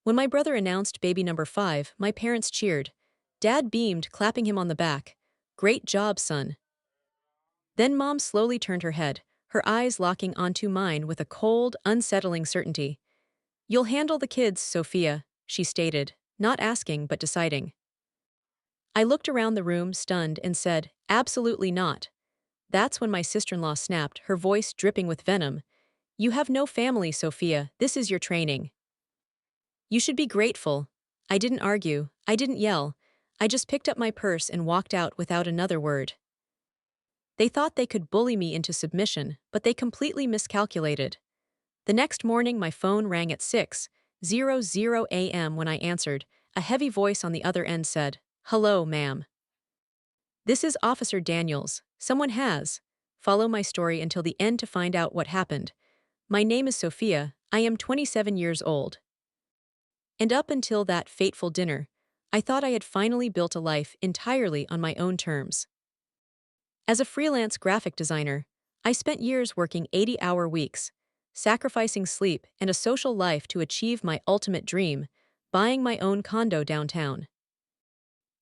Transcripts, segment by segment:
When my brother announced baby number 5, my parents cheered. Dad beamed, clapping him on the back. Great job, son. Then Mom slowly turned her head, her eyes locking onto mine with a cold, unsettling certainty. You'll handle the kids, Sophia, she stated, not asking but deciding. I looked around the room, stunned, and said, absolutely not. That's when my sister-in-law snapped, her voice dripping with venom. You have no family, Sophia, this is your training. You should be grateful. I didn't argue, I didn't yell. I just picked up my purse and walked out without another word. They thought they could bully me into submission, but they completely miscalculated. The next morning my phone rang at 6:00 a.m. When I answered, a heavy voice on the other end said, "Hello, ma'am. This is Officer Daniels. Someone has. Follow my story until the end to find out what happened. My name is Sophia, I am 27 years old. And up until that fateful dinner, I thought I had finally built a life entirely on my own terms. As a freelance graphic designer, I spent years working 80-hour weeks, sacrificing sleep and a social life to achieve my ultimate dream, buying my own condo downtown.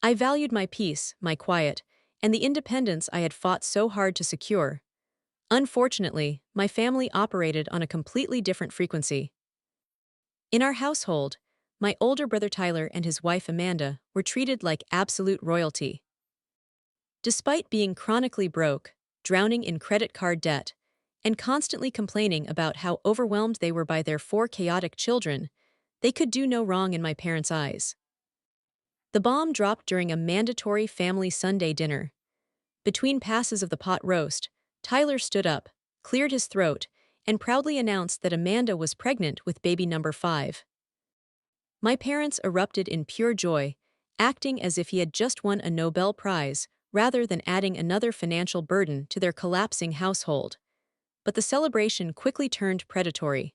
I valued my peace, my quiet, and the independence I had fought so hard to secure. Unfortunately, my family operated on a completely different frequency. In our household, my older brother Tyler and his wife Amanda were treated like absolute royalty. Despite being chronically broke, drowning in credit card debt, and constantly complaining about how overwhelmed they were by their 4 chaotic children, they could do no wrong in my parents' eyes. The bomb dropped during a mandatory family Sunday dinner. Between passes of the pot roast, Tyler stood up, cleared his throat, and proudly announced that Amanda was pregnant with baby number 5. My parents erupted in pure joy, acting as if he had just won a Nobel Prize, rather than adding another financial burden to their collapsing household. But the celebration quickly turned predatory.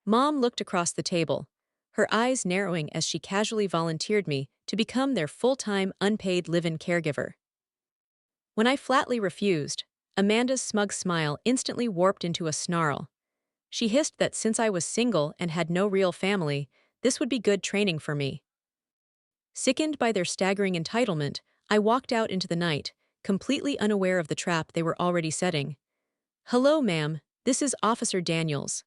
Mom looked across the table, her eyes narrowing as she casually volunteered me to become their full-time, unpaid live-in caregiver. When I flatly refused, Amanda's smug smile instantly warped into a snarl. She hissed that since I was single and had no real family, this would be good training for me. Sickened by their staggering entitlement, I walked out into the night, completely unaware of the trap they were already setting. Hello, ma'am, this is Officer Daniels.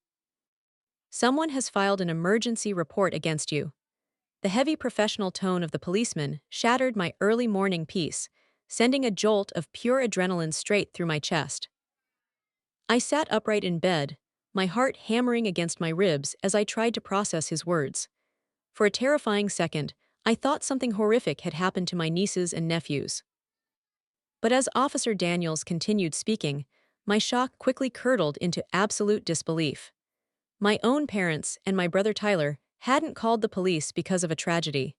Someone has filed an emergency report against you. The heavy professional tone of the policeman shattered my early morning peace, sending a jolt of pure adrenaline straight through my chest. I sat upright in bed, my heart hammering against my ribs as I tried to process his words. For a terrifying second, I thought something horrific had happened to my nieces and nephews. But as Officer Daniels continued speaking, my shock quickly curdled into absolute disbelief. My own parents and my brother Tyler hadn't called the police because of a tragedy.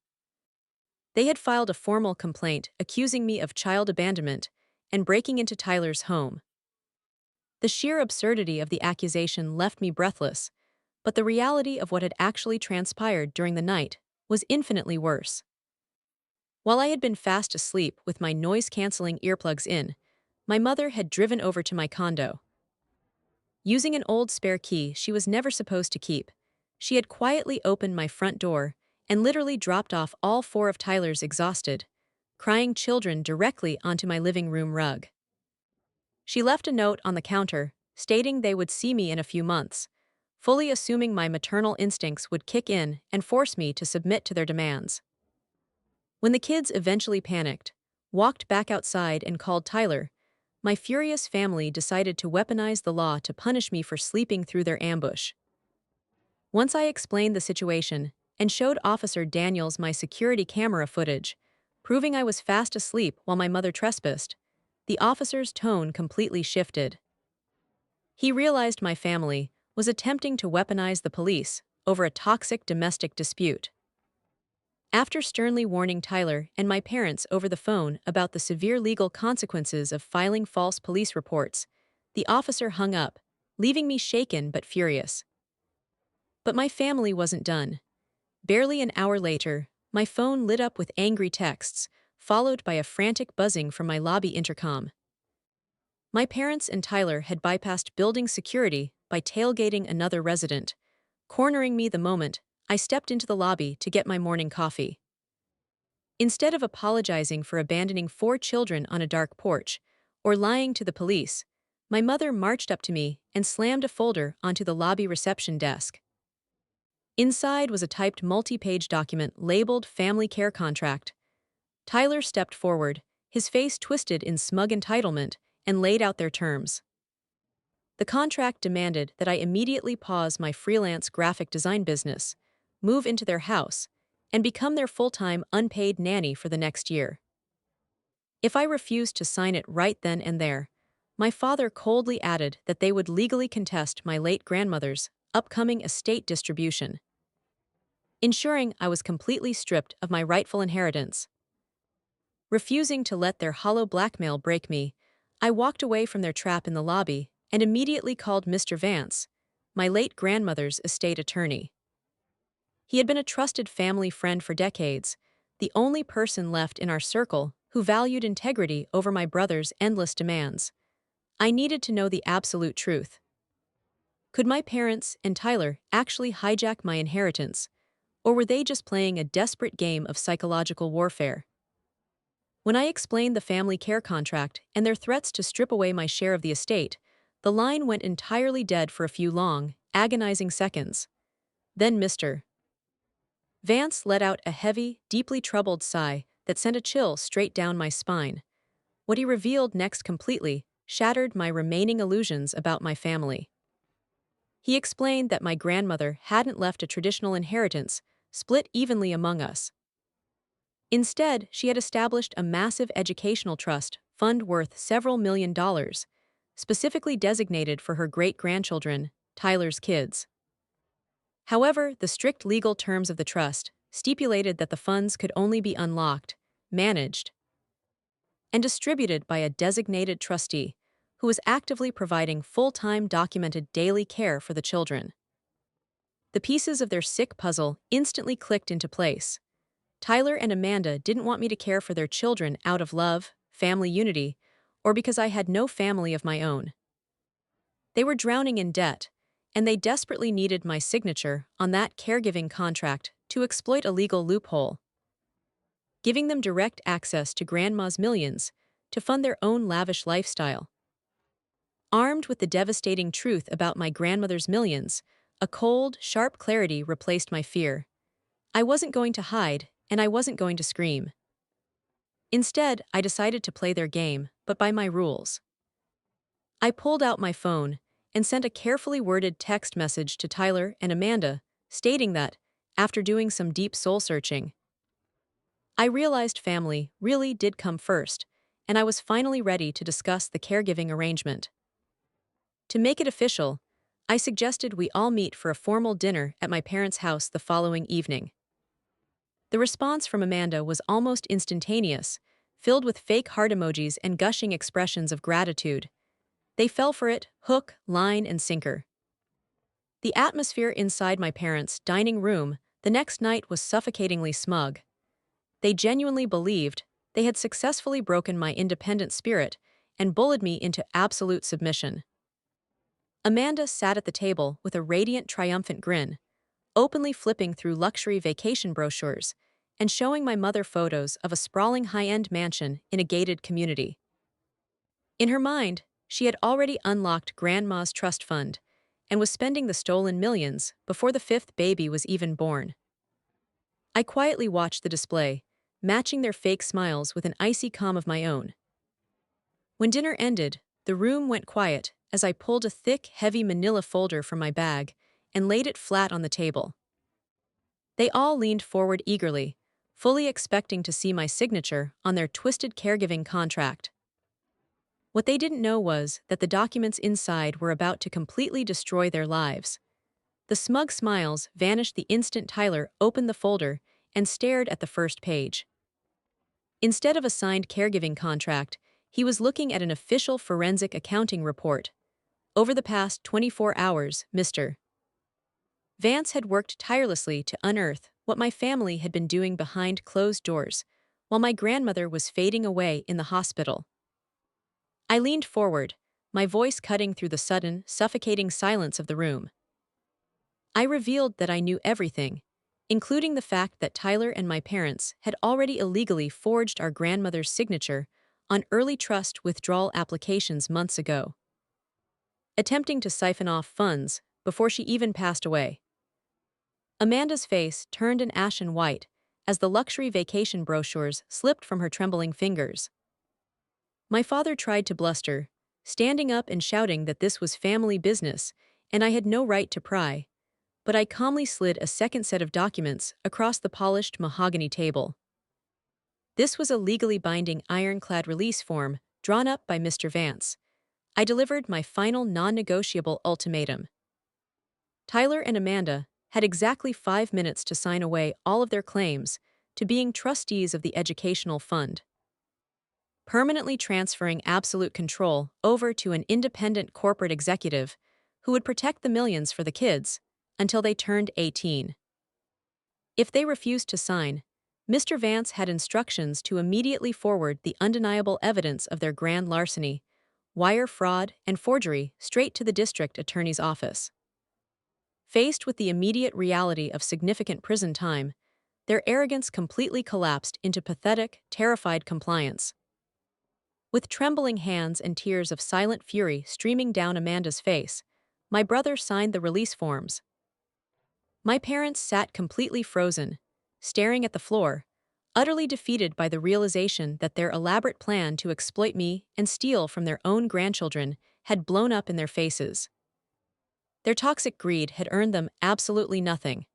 They had filed a formal complaint accusing me of child abandonment and breaking into Tyler's home. The sheer absurdity of the accusation left me breathless, but the reality of what had actually transpired during the night was infinitely worse. While I had been fast asleep with my noise-canceling earplugs in, my mother had driven over to my condo. Using an old spare key she was never supposed to keep, she had quietly opened my front door and literally dropped off all 4 of Tyler's exhausted, crying children directly onto my living room rug. She left a note on the counter, stating they would see me in a few months, fully assuming my maternal instincts would kick in and force me to submit to their demands. When the kids eventually panicked, walked back outside and called Tyler, my furious family decided to weaponize the law to punish me for sleeping through their ambush. Once I explained the situation and showed Officer Daniels my security camera footage, proving I was fast asleep while my mother trespassed, the officer's tone completely shifted. He realized my family was attempting to weaponize the police over a toxic domestic dispute. After sternly warning Tyler and my parents over the phone about the severe legal consequences of filing false police reports, the officer hung up, leaving me shaken but furious. But my family wasn't done. Barely an hour later, my phone lit up with angry texts, followed by a frantic buzzing from my lobby intercom. My parents and Tyler had bypassed building security by tailgating another resident, cornering me the moment I stepped into the lobby to get my morning coffee. Instead of apologizing for abandoning 4 children on a dark porch or lying to the police, my mother marched up to me and slammed a folder onto the lobby reception desk. Inside was a typed multi-page document labeled Family Care Contract. Tyler stepped forward, his face twisted in smug entitlement, and laid out their terms. The contract demanded that I immediately pause my freelance graphic design business, move into their house, and become their full-time unpaid nanny for the next year. If I refused to sign it right then and there, my father coldly added that they would legally contest my late grandmother's upcoming estate distribution, ensuring I was completely stripped of my rightful inheritance. Refusing to let their hollow blackmail break me, I walked away from their trap in the lobby and immediately called Mr. Vance, my late grandmother's estate attorney. He had been a trusted family friend for decades, the only person left in our circle who valued integrity over my brother's endless demands. I needed to know the absolute truth. Could my parents and Tyler actually hijack my inheritance, or were they just playing a desperate game of psychological warfare? When I explained the family care contract and their threats to strip away my share of the estate, the line went entirely dead for a few long, agonizing seconds. Then Mr. Vance let out a heavy, deeply troubled sigh that sent a chill straight down my spine. What he revealed next completely shattered my remaining illusions about my family. He explained that my grandmother hadn't left a traditional inheritance, split evenly among us. Instead, she had established a massive educational trust fund worth several $1 million, specifically designated for her great-grandchildren, Tyler's kids. However, the strict legal terms of the trust stipulated that the funds could only be unlocked, managed, and distributed by a designated trustee who was actively providing full-time documented daily care for the children. The pieces of their sick puzzle instantly clicked into place. Tyler and Amanda didn't want me to care for their children out of love, family unity, or because I had no family of my own. They were drowning in debt, and they desperately needed my signature on that caregiving contract to exploit a legal loophole, giving them direct access to Grandma's millions to fund their own lavish lifestyle. Armed with the devastating truth about my grandmother's millions, a cold, sharp clarity replaced my fear. I wasn't going to hide, and I wasn't going to scream. Instead, I decided to play their game, but by my rules. I pulled out my phone and sent a carefully worded text message to Tyler and Amanda, stating that, after doing some deep soul-searching, I realized family really did come first, and I was finally ready to discuss the caregiving arrangement. To make it official, I suggested we all meet for a formal dinner at my parents' house the following evening. The response from Amanda was almost instantaneous, filled with fake heart emojis and gushing expressions of gratitude. They fell for it, hook, line, and sinker. The atmosphere inside my parents' dining room the next night was suffocatingly smug. They genuinely believed they had successfully broken my independent spirit and bullied me into absolute submission. Amanda sat at the table with a radiant, triumphant grin, openly flipping through luxury vacation brochures and showing my mother photos of a sprawling high-end mansion in a gated community. In her mind, she had already unlocked Grandma's trust fund and was spending the stolen millions before the fifth baby was even born. I quietly watched the display, matching their fake smiles with an icy calm of my own. When dinner ended, the room went quiet as I pulled a thick, heavy manila folder from my bag and laid it flat on the table. They all leaned forward eagerly, fully expecting to see my signature on their twisted caregiving contract. What they didn't know was that the documents inside were about to completely destroy their lives. The smug smiles vanished the instant Tyler opened the folder and stared at the first page. Instead of a signed caregiving contract, he was looking at an official forensic accounting report. Over the past 24 hours, Mr. Vance had worked tirelessly to unearth what my family had been doing behind closed doors, while my grandmother was fading away in the hospital. I leaned forward, my voice cutting through the sudden, suffocating silence of the room. I revealed that I knew everything, including the fact that Tyler and my parents had already illegally forged our grandmother's signature on early trust withdrawal applications months ago, attempting to siphon off funds before she even passed away. Amanda's face turned an ashen white as the luxury vacation brochures slipped from her trembling fingers. My father tried to bluster, standing up and shouting that this was family business and I had no right to pry, but I calmly slid a second set of documents across the polished mahogany table. This was a legally binding ironclad release form drawn up by Mr. Vance. I delivered my final non-negotiable ultimatum. Tyler and Amanda had exactly 5 minutes to sign away all of their claims to being trustees of the educational fund, permanently transferring absolute control over to an independent corporate executive who would protect the millions for the kids until they turned 18. If they refused to sign, Mr. Vance had instructions to immediately forward the undeniable evidence of their grand larceny, wire fraud, and forgery straight to the district attorney's office. Faced with the immediate reality of significant prison time, their arrogance completely collapsed into pathetic, terrified compliance. With trembling hands and tears of silent fury streaming down Amanda's face, my brother signed the release forms. My parents sat completely frozen, staring at the floor, utterly defeated by the realization that their elaborate plan to exploit me and steal from their own grandchildren had blown up in their faces. Their toxic greed had earned them absolutely nothing.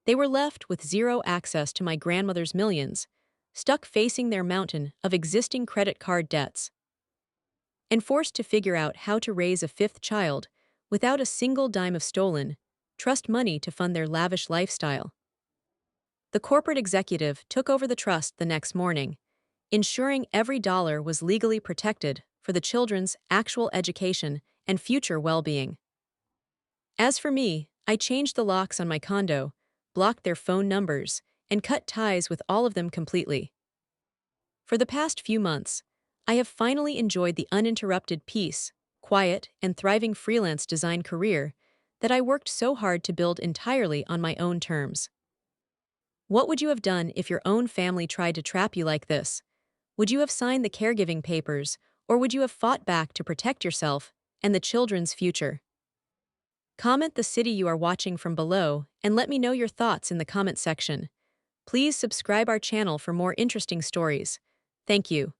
They were left with zero access to my grandmother's millions, stuck facing their mountain of existing credit card debts, and forced to figure out how to raise a fifth child without a single dime of stolen, trust money to fund their lavish lifestyle. The corporate executive took over the trust the next morning, ensuring every dollar was legally protected for the children's actual education and future well-being. As for me, I changed the locks on my condo, blocked their phone numbers, and cut ties with all of them completely. For the past few months, I have finally enjoyed the uninterrupted peace, quiet, and thriving freelance design career that I worked so hard to build entirely on my own terms. What would you have done if your own family tried to trap you like this? Would you have signed the caregiving papers, or would you have fought back to protect yourself and the children's future? Comment the city you are watching from below and let me know your thoughts in the comment section. Please subscribe our channel for more interesting stories. Thank you.